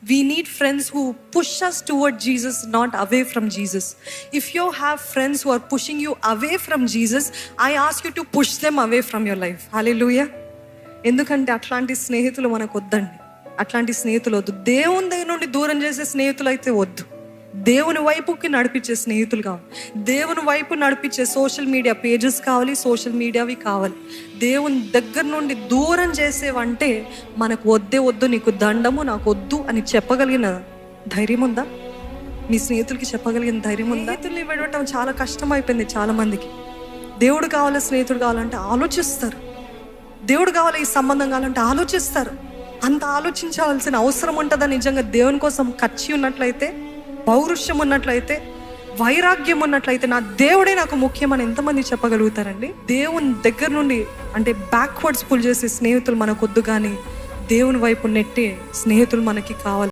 We need friends who push us toward Jesus, not away from Jesus. If you have friends who are pushing you away from Jesus, I ask you to push them away from your life. Hallelujah. ఎందుకంటే అట్లాంటి స్నేహితులు మనకు వద్దండి. అట్లాంటి స్నేహితులు వద్దు. దేవుని దగ్గర నుండి దూరం చేసే స్నేహితులు అయితే వద్దు. దేవుని వైపుకి నడిపించే స్నేహితులు కావాలి. దేవుని వైపు నడిపించే సోషల్ మీడియా పేజెస్ కావాలి, సోషల్ మీడియావి కావాలి. దేవుని దగ్గర నుండి దూరం చేసేవంటే మనకు వద్దే వద్దు, నీకు దండము, నాకు వద్దు అని చెప్పగలిగిన ధైర్యం ఉందా? మీ స్నేహితులకి చెప్పగలిగిన ధైర్యం ఉందా? స్నేహితుల్ని విడవటం చాలా కష్టం అయిపోయింది చాలా మందికి. దేవుడు కావాలి, స్నేహితుడు కావాలంటే ఆలోచిస్తారు. దేవుడు కావాలి, ఈ సంబంధం కావాలంటే ఆలోచిస్తారు. అంత ఆలోచించాల్సిన అవసరం ఉంటుందా? నిజంగా దేవుని కోసం ఖర్చు ఉన్నట్లయితే, పౌరుషం ఉన్నట్లయితే, వైరాగ్యం ఉన్నట్లయితే, నా దేవుడే నాకు ముఖ్యమని ఎంతమంది చెప్పగలుగుతారండి? దేవుని దగ్గర నుండి అంటే బ్యాక్వర్డ్స్ పుల్ చేసే స్నేహితులు మనకు వద్దు, కానీ దేవుని వైపు నెట్టే స్నేహితులు మనకి కావాలి.